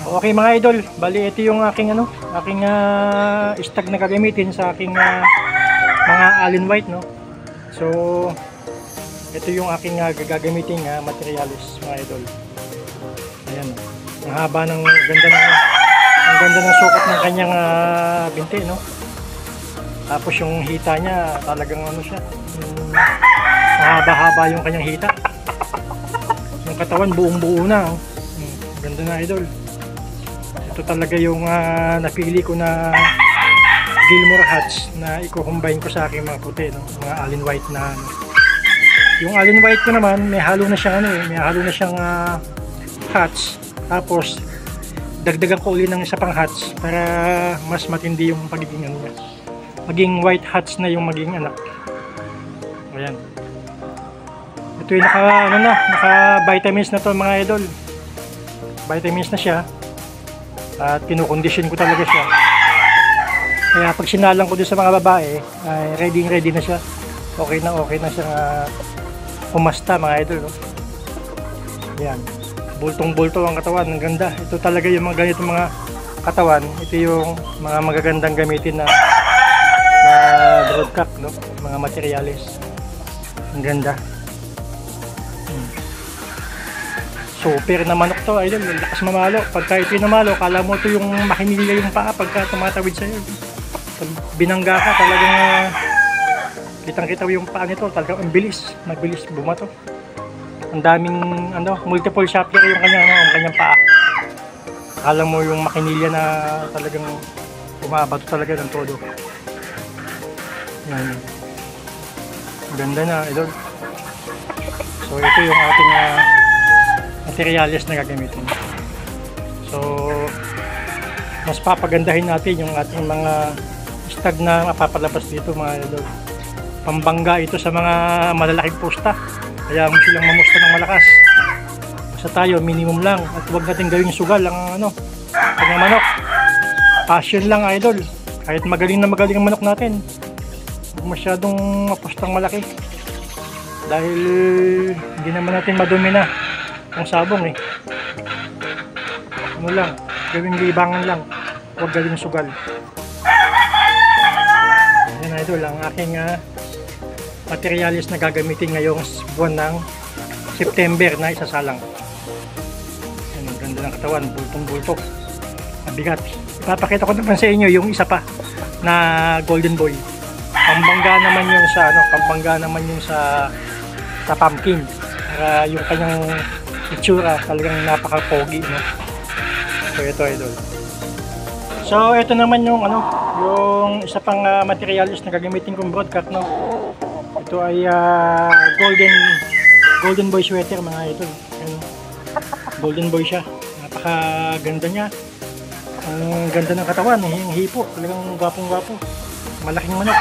Okay mga idol, bali ito yung aking stag na gagamitin sa aking mga allen white, no. So ito yung aking gagamitin materials mga idol. Ayan, ang haba ng ganda ng sukat ng kanyang binti, no. Tapos yung hita niya talagang ano siya, mahaba-haba yung kanyang hita. Yung katawan buong-buo na, oh. Ganda na idol. Ito talaga yung napili ko na Gilmore hats na i-combine ko sa aking mga puti, no? Mga allen white na ano. Yung allen white ko naman may halo na siyang hats. Tapos dagdagan ko ulit ng isa pang hats para mas matindi yung pagiging ano niya. Maging white hats na yung maging anak. Ayan. Ito yung naka vitamins na to mga idol. Vitamins na siya. At kinukondisyon ko talaga siya. Kaya pag sinalang ko din sa mga babae, ay ready na siya. Okay na siya umasta mga idol, no? Yan. Bultong-bulto ang katawan, ang ganda. Ito talaga yung mga ganitong mga katawan. Ito yung mga magagandang gamitin na broadcock, no? Mga materials. Ang ganda. Super na manok to idol, lakas mamalo. Pagka ito yung namalo, kala mo ito yung makinilya yung paa pagka tumatawid sa'yo. Pag binangga ka, talagang kitang-kita yung paa nito, talagang ang bilis, mabilis bumato. Ang daming multiple shaper yung kanyang paa. Kala mo yung makinilya na talagang bumabato talaga ng todo. Yan. Ganda na idol. So ito yung ating materials na gagamitin. So mas papagandahin natin yung ating mga stag na mapapalabas dito mga idol. Pambangga ito sa mga malalaking pusta, kaya mo silang mamusta ng malakas. Basta tayo minimum lang at huwag natin gawing sugal ang manok. Passion lang idol. Kahit magaling ang manok natin, huwag masyadong mapustang malaki dahil hindi naman natin madumi na ang sabong eh. Ano lang, gawing libangan lang, huwag gawing sugal. Ayan idol, ang aking materials na gagamitin ngayong buwan ng September na isasalang. Ayan, ang ganda ng katawan, bultong-bulto, mabigat. Ipapakita ko naman sa inyo yung isa pa na golden boy. Pambangga naman yun sa pumpkin. Para yung kanyang itsura talagang napaka-pogi, no? So ito idol. So ito naman yung isa pang materials na gagamitin kong broadcock, no? Ito ay golden boy sweater mga idol. Golden boy siya. Napaka-ganda niya. Ang ganda ng katawan, yung hipo, talagang gwapong-gwapo. Malaking manok.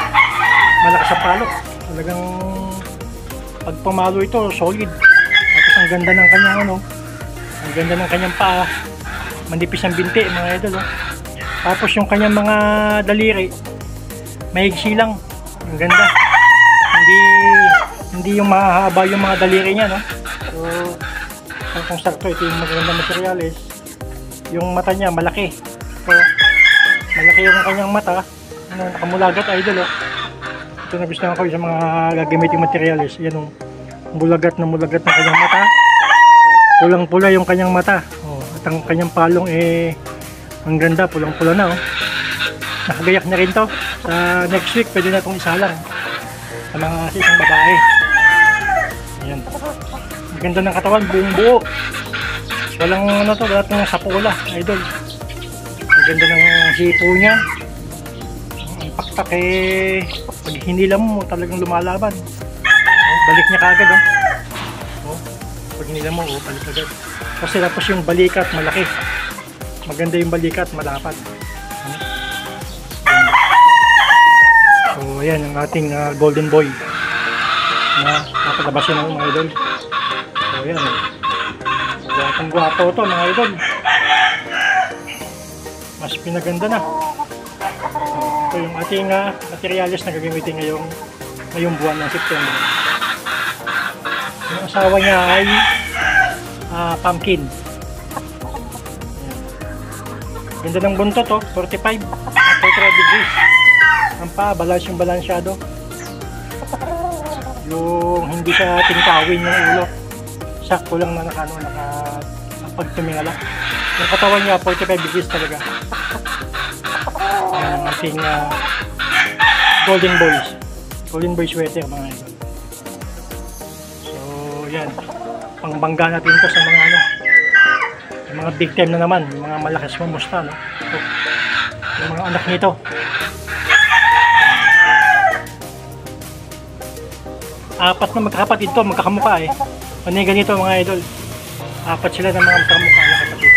Malakas sa palok. Talagang pag pamalo ito, solid. Tapos ang ganda ng kanyang paa. Manipis ang binti mga idol, oh. Tapos yung kanyang mga daliri, mahigsi lang. Ang ganda. Hindi yung mahaba yung mga daliri niya, no. So kung sakto, ito yung magandang materials. Yung mata niya malaki. So malaki yung kanyang mata. Nakamulagat idol, oh. Ito na gusto ko sa mga gagamiting materials. Yan, mulagat na kanyang mata. Pulang-pula yung kanyang mata. At ang kanyang palong ang ganda, pulang-pula na, oh. Nakagayak na rin to. Sa next week pwede na itong isalang sa isang babae. Ayan. Ang ganda ng katawan, buong buo. Walang walang sapula, idol. Ang ganda ng hipo niya. Ang pakpak pag hinila mo talagang lumalaban. Balik niya kagad, oh. Pag hinila mo, balik agad. Kasi tapos yung balikat malaki. Maganda yung balikat, malapad. So ayan ang ating golden boy na napalabasin ng mga idol. So ayan, gwapong gwapo to mga idol. Mas pinaganda na. Ito yung ating materials na gagamitin ngayong buwan ng September. Yung asawa niya ay pumpkin. Ganda ng buntot to, 45 degrees. Ang pa, balansyado. Yung hindi siya tingkawin yung ulo. Sakto lang na nakapagtumingala. Yung katawan niya, 45 degrees talaga. Ang ating golden boy sweater mga idol. So yan, pangbangga natin ito sa mga yung mga big time na naman, yung mga malakas mamusta, no? So, yung mga anak nito. Apat na magkakapatid ito, magkakamukha eh. Ano ganito mga idol, apat sila ng mga magkakamukha na kapatid.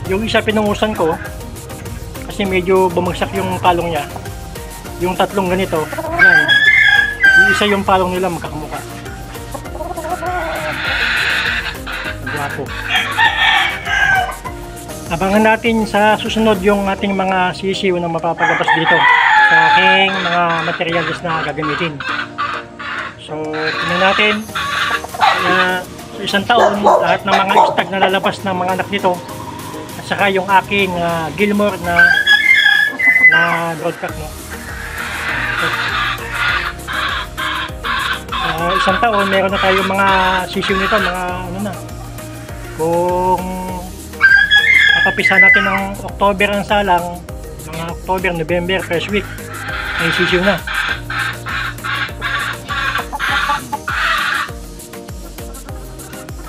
Yung isa pinungusan ko kasi medyo bumagsak yung palong niya. Yung tatlong ganito, yan. Yung isa yung palong nila magkakamukha. Gwapo. Abangan natin sa susunod yung ating mga sisiw na mapapalabas dito sa aking mga materials na gagamitin. So, tingnan natin na sa isang taon, lahat ng mga stag na lalabas ng mga anak nito at saka yung aking Gilmore na broadcast, no? Isang taon, meron na tayong mga sisiw nito, mga ano na. Kung napapisa natin ng October ang salang, mga October, November, first week, may sisiw na.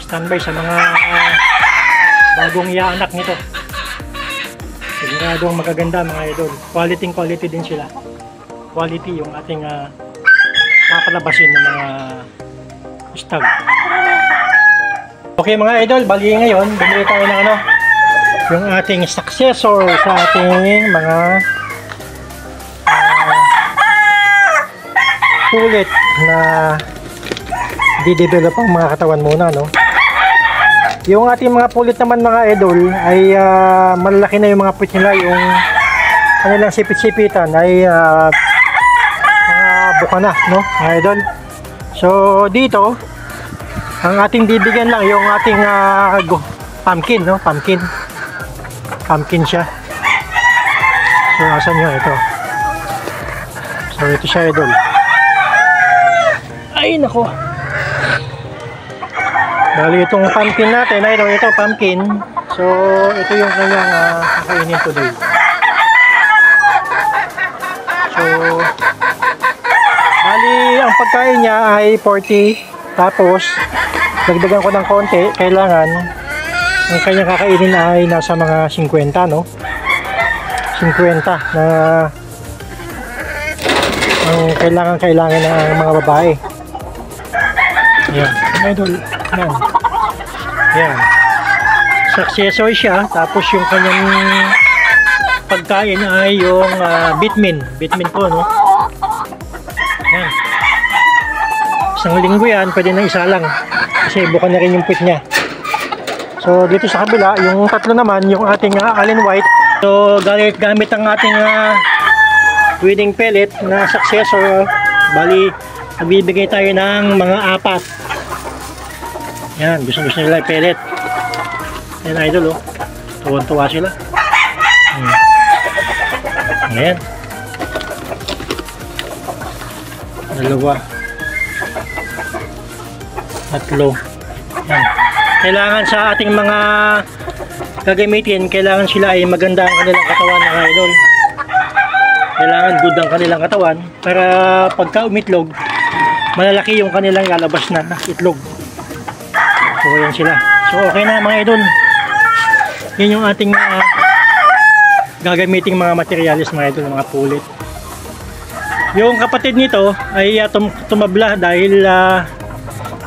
Standby sa mga bagong iaanak nito. Siguradong magaganda mga idol. Quality din sila. Quality yung ating papalabasin ng mga stag. Okay mga idol, bali ngayon bumili tayo ng yung ating successor sa ating mga pulit na di-develop ang mga katawan muna, no? Yung ating mga pulit naman mga idol ay malalaki na yung mga puwit nila, yung kanilang sipit-sipitan ay mga buka na, no mga idol. So dito ang ating bibigyan lang yung ating pumpkin, no? Pumpkin siya. So asan yun? Ito. So ito siya idol. Ay nako. Bali itong pumpkin natin, ito pumpkin. So ito yung kanyang kakainin today. So bali ang pagkain niya ay 40. Tapos dagdagan ko ng konti, kailangan ang kanyang kakainin ay nasa mga 50, no? 50 na ang kailangan ng mga babae. Yan, idol. Yan. Successor siya, tapos yung kanyang pagkain ay yung Bitmin po, no? Yan. Isang linggo yan, pwede na isa lang kasi buka na rin yung puwit niya. So dito sa kabila, yung tatlo naman, yung ating Allen White. So gamit ang ating wedding pellet na successor. Bali, nagbibigay tayo ng mga 4. Yan, gusto nila pellet. Yan idol, oh. Tuwan-tuwa sila. Ayan. Dalawa. Tatlo. Yan. Kailangan sa ating mga gagamitin, kailangan sila ay maganda ang kanilang katawan ng idol. Kailangan good ang kanilang katawan para pagka umitlog, malalaki yung kanilang lalabas na itlog. So yan sila. So okay na mga idol. Yan yung ating gagamiting mga materialis mga idol, mga pulit. Yung kapatid nito ay tumabla dahil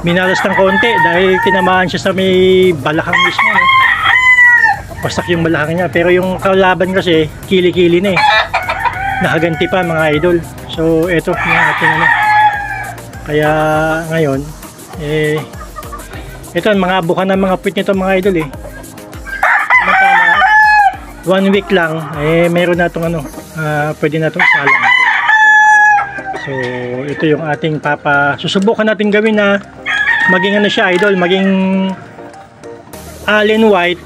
minalas ng konti dahil tinamaan siya sa may balakang mismo. Pasak yung balakang niya, pero yung kalaban kasi kili-kili na eh. Nakaganti pa mga idol. So ito yung ating Kaya ngayon ito mga buka ng mga puwit nito mga idol eh. Tama, 1 week lang meron na itong pwede na itong isalang. So ito yung ating susubukan natin gawin na maging siya idol, maging Allen White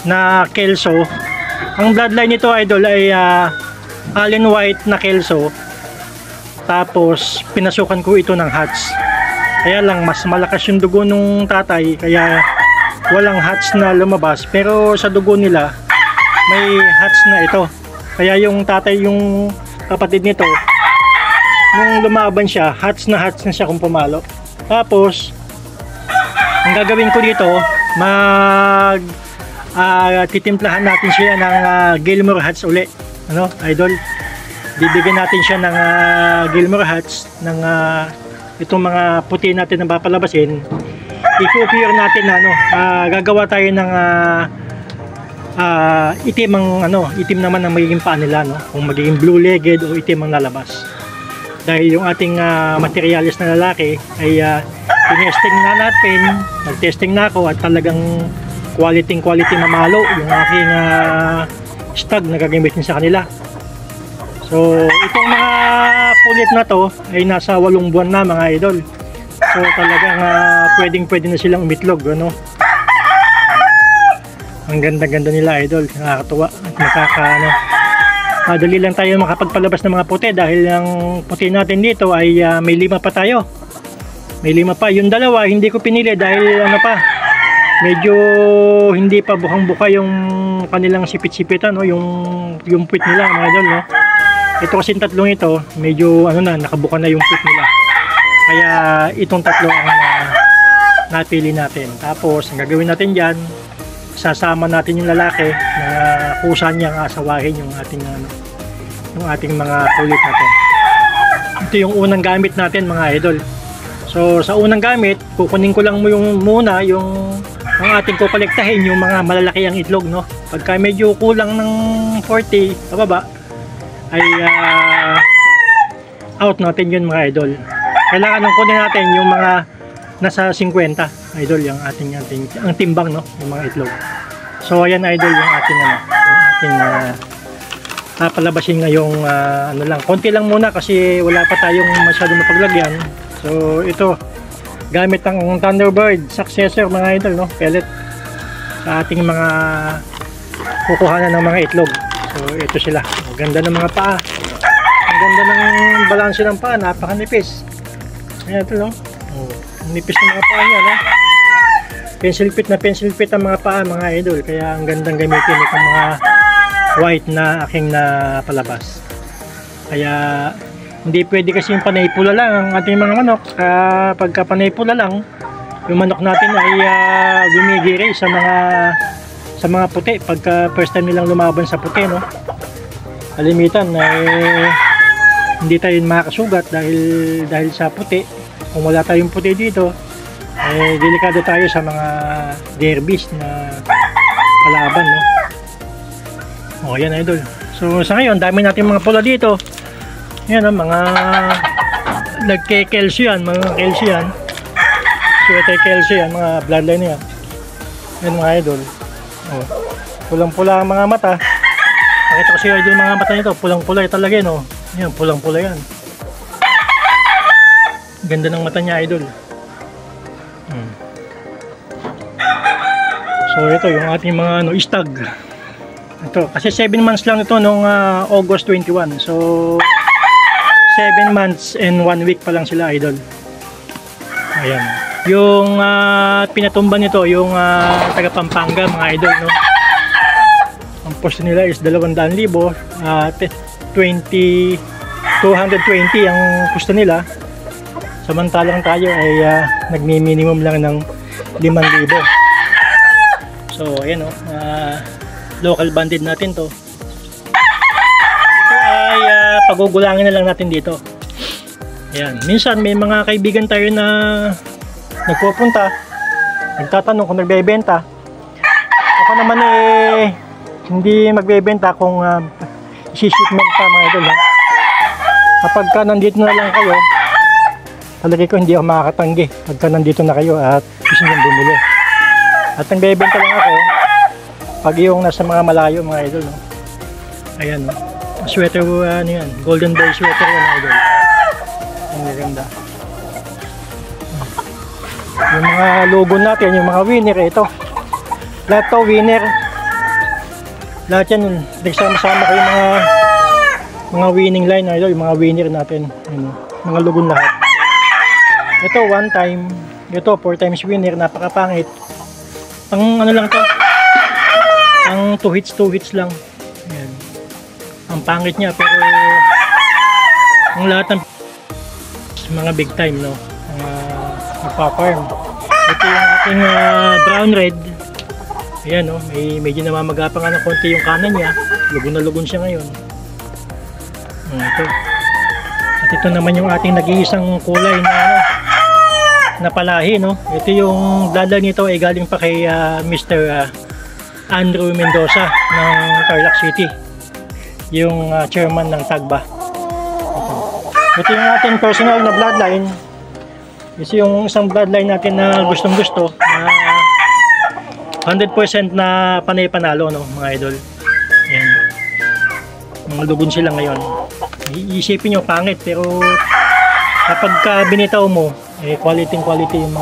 na Kelso. Ang bloodline nito idol ay Allen White na Kelso. Tapos pinasukan ko ito ng Hats. Kaya lang mas malakas yung dugo nung tatay, kaya walang Hats na lumabas. Pero sa dugo nila may Hats na ito. Kaya yung tatay, yung kapatid nito, nung lumaban siya, Hats na siya kung pumalo. Tapos ang gagawin ko dito, titimplahan natin siya ng Gilmore Hats uli, ano idol. Bibigyan natin siya ng Gilmore Hats ng itong mga puti natin na papalabasin. I-cure natin gagawa tayo ng itim itim naman ang magiging paa nila, no? Kung magiging blue-legged o itim ang lalabas. Dahil yung ating materialis na lalaki ay tinesting na natin, nag-testing na ako at talagang quality mamalo yung aking stag na gagamitin sa kanila. So itong mga pulit na to ay nasa 8 buwan na mga idol. So talagang pwede na silang umitlog, ano. Ang ganda nila idol, nakakatuwa at madali lang tayo makapagpalabas ng mga puti dahil ang puti natin dito ay may 5 pa tayo. May 5 pa. Yung dalawa hindi ko pinili dahil medyo hindi pa bukang-buka yung kanilang sipit-sipitan, no? Yung puwit nila mga idol, no? Ito kasi tatlong ito, medyo nakabuka na yung puwit nila. Kaya itong tatlo ang napili natin. Tapos ang gagawin natin diyan, sasama natin yung lalaki na kusa niyang asawahin yung ating mga pulit natin. Ito yung unang gamit natin mga idol. So sa unang gamit, kukunin ko lang muna yung ating kukolektahin yung mga malalaki ang itlog, no. Pagka medyo kulang ng 40 pababa ay out natin yun mga idol. Kailangan nang kunin natin yung mga nasa 50 idol, yung ating ang timbang, no, yung mga itlog. So ayan idol yung ating palabasin ngayong konti lang muna kasi wala pa tayong masyadong mapaglagyan. So ito gamit ang Thunderbird successor mga idol, no, pellet sa ating mga kukuhanan ng mga itlog. So ito sila, ang ganda ng mga paa, ang ganda ng balanse ng paa, napakanipis. Ayan ito, no, nipis ng mga paa niya, no? Pencil fit ang mga paa mga idol, kaya ang gandang gamitin itong mga white na aking napalabas. Kaya hindi pwede kasi yung panay pula lang ang ating mga manok. Pagka panay pula lang, yung manok natin ay gumigiri sa mga puti pagka first time nilang lumaban sa puti, no? Kalimitan hindi tayo makakasugat dahil sa puti. Kung wala tayong puti dito, delikado tayo sa mga derbies na kalaban, no? O yan idol. So sa ngayon dami natin mga pula dito. Yan mga nagke-Kelso yan, mga Kelso yan. Suwete Kelso yan, mga bloodline yan. Yan mga idol. O, pulang-pula ang mga mata. Nakita ko siya idol mga mata nito, pulang-pula talaga yun, no? Yan, pulang-pula yan. Ganda ng mata niya idol. So ito yung ating mga stag. Ito kasi 7 months lang ito nung August 21. So 7 months and 1 week pa lang sila idol. Ayan. Yung pinatumba nito yung taga Pampanga mga idol, no. Ang posto nila is 200,000, 220 ang posto nila. Samantalang tayo ay nagmi-minimum lang ng 5,000. So ayan, local banded natin to. Ito ay pagugulangin na lang natin dito. Ayan, minsan may mga kaibigan tayo na nagpupunta, nagtatanong kung nagbebenta. Ako naman hindi magbebenta kung isi-shipment pa mga idol, ha? Kapag nandito na lang kayo, talagay ko hindi ako makakatanggi pagka nandito na kayo at gusto nyo bumili. At nagbebenta lang ako pag yung nasa mga malayo mga idol, no? Ayan, no? Sweater yan, golden boy sweater yan mga idol. Ang maganda. Yung mga logo natin, yung mga winner, ito lahat to winner. Lahat yan, nagsama-sama ko yung mga winning line idol, yung mga winner natin. Yun, mga lugon lahat. Ito 1 time, ito 4 times winner, napakapangit. Ang ano lang to, ang 2 hits lang. Ayan. Ang pangit niya, pero ang lahat ng mga big time, no, magpa-farm. Ito yung ating brown red. Ayan, no, medyo namamagapang ng konti yung kanan niya. Lugon na lugon siya ngayon. Ito. At ito naman yung ating nag-iisang kulay na palahi, no. Ito yung dala nito ay galing pa kay Mr. Andrew Mendoza ng Tarlac City, yung chairman ng Tagba. Ito yung ating personal na bloodline. Ito yung isang bloodline natin na gustong gusto, na 100% na panay-panalo, no, mga idol. Ayan. Mga lugon sila ngayon. Iisipin nyo pangit, pero kapag binitaw mo, quality yung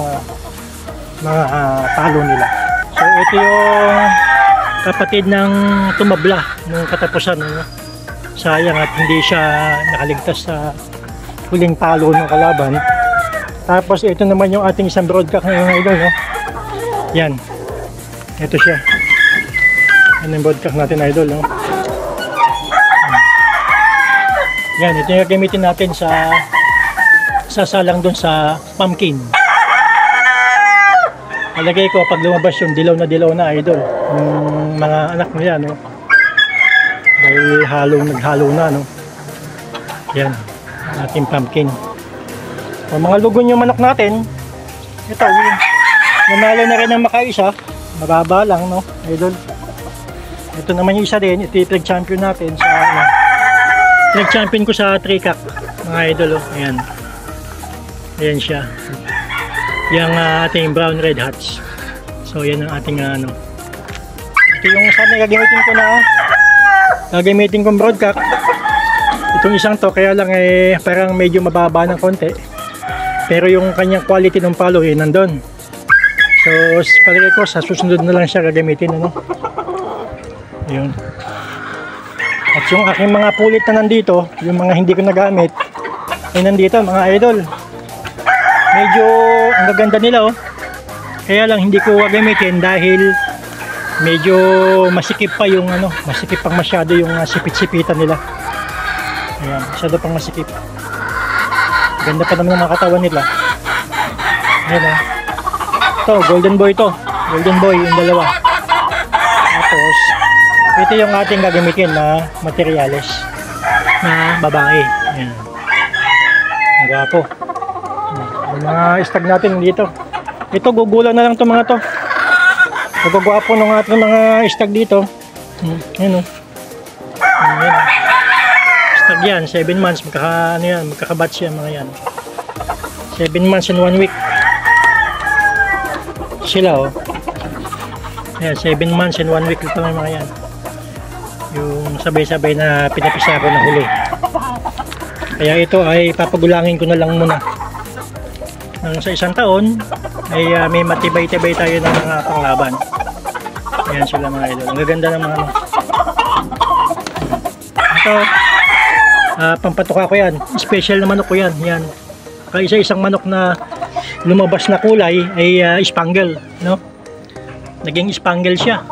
mga talo nila. So ito yung kapatid ng tumabla nung katapusan, no? Sayang at hindi siya nakaligtas sa huling talo ng kalaban. Tapos ito naman yung ating isang broadcast na idol, no? Yan, ito siya. Yan yung broadcast natin idol, no? Yan, ito yung gamitin natin sa sasalang dun sa pumpkin. Alagay ko pag lumabas yung dilaw na idol, yung mga anak nila, no? Dahil naghalo na, no? Yan, ating pumpkin. O, mga lugon yung manok natin. Ito, nanalo na rin ng makaisa. Mababa lang, no, idol. Ito naman yung isa din. Ito yung champion natin sa champion ko sa Tricak, mga idol, oh. Ayan. Ayan siya. Yung ating brown red hats. So yan ang ating ito yung sana gagamitin kong broadcast. Itong isang to, kaya lang parang medyo mababa ng konti, pero yung kanyang quality ng palo nandun. So palagay ko sa susunod na lang siya gagamitin, ano. Ayun. At yung aking mga pulit na nandito, yung mga hindi ko nagamit ay nandito, mga idol. Medyo ang gaganda nila, oh. Kaya lang hindi ko gagamitin dahil medyo masikip pa yung masikip pang masyado yung sipit-sipitan nila. Ayan, masyado pang masikip. Ganda pa naman ng mga katawan nila. Ayan, oh. Ito, golden boy to. Golden boy yung dalawa. Tapos ito yung ating gagamitin na materyales na babae. Ayan. Ang gwapo. Yung mga stag natin dito. Ito, gugulang na lang itong mga to. Nagagwapo ng ating mga stag dito. Ayan, o. Ayan. Stag yan, 7 months. Magkakabatch yan, mga yan. 7 months and 1 week. Sila, o. Ayan, 7 months and 1 week ito ng mga yan. Yung sabay-sabay na pinapisa ko na huli. Kaya ito ay papagulangin ko na lang muna. Nang sa isang taon ay may matibay-tibay tayo ng mga panglaban. Ayan sila, mga idol. Ang gaganda ng mga ito, pampatuka ko yan. Special na manok ko yan. Yan. Kaisa-isang manok na lumabas na kulay ay spangle, no? Naging spangle siya.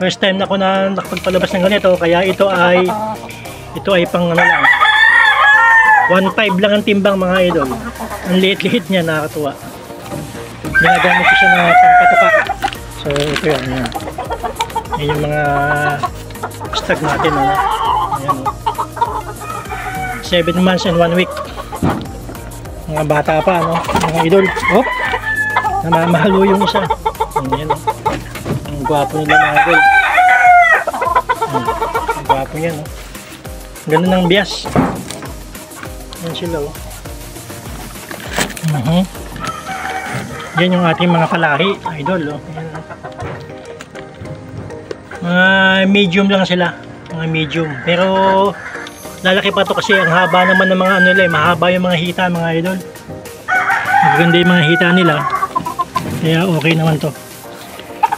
First time na ako na nakapagpalabas ng ganito, kaya ito ay pang lang. 1.5 lang ang timbang, mga idol. Ang liit-liit niya, nakakatuwa. Ginagamit ko siya na pampatuka. So ito yan, yan. Yan yung mga stag natin, ano? Ayan, 7 months and 1 week. Mga bata pa, ano? Mga idol. Oh! Namamahalo yung isa. Ayan, ang gwapo nila, mga idol. Ang gwapo yan, oh. Ganun ang bias. Yan sila, oh. Yan yung ating mga palahi, idol, oh. Yan, oh. Mga medium lang sila, mga medium. Pero lalaki pa to kasi ang haba naman ng mga mahaba yung mga hita, mga idol. Maganda yung mga hita nila. Kaya okay naman to.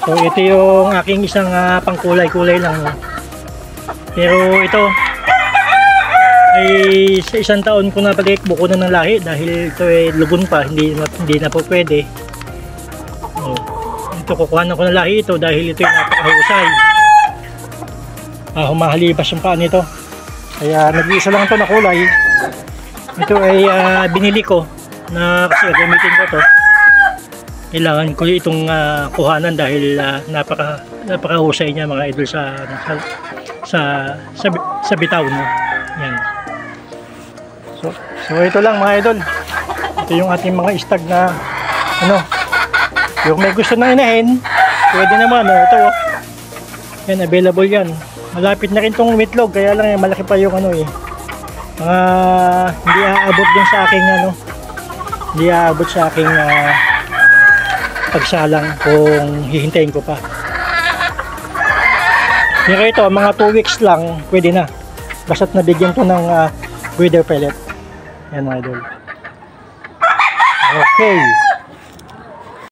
So ito yung aking isang pangkulay-kulay lang, no? Pero ito ay sa isang taon ko na buko na ng lahi dahil ito ay lubon pa, hindi na po pwede. Oh, ito kukuha na ko ng lahi ito dahil ito ay napakahusay. Humahalibas yung paa nito. Kaya nag-iisa lang ito na kulay. Ito ay binili ko na kasi gagamitin ko to. Kailangan ko itong kuhanan dahil napakahusay niya mga idol sa bitaw, no? Yan. So ito lang mga idol. Ito yung ating mga istag na yung may gusto na inahin, pwede naman, no? Ito oh. Yan, available yan. Malapit na rin tong meatloaf, kaya lang malaki pa yung hindi aabot din sa aking hindi aabot sa aking pagsalang kung hihintayin ko pa. Pero ito, mga 2 weeks lang pwede na, basta't nabigyan ko ng breeder pellet. Yan mga idol. Okay.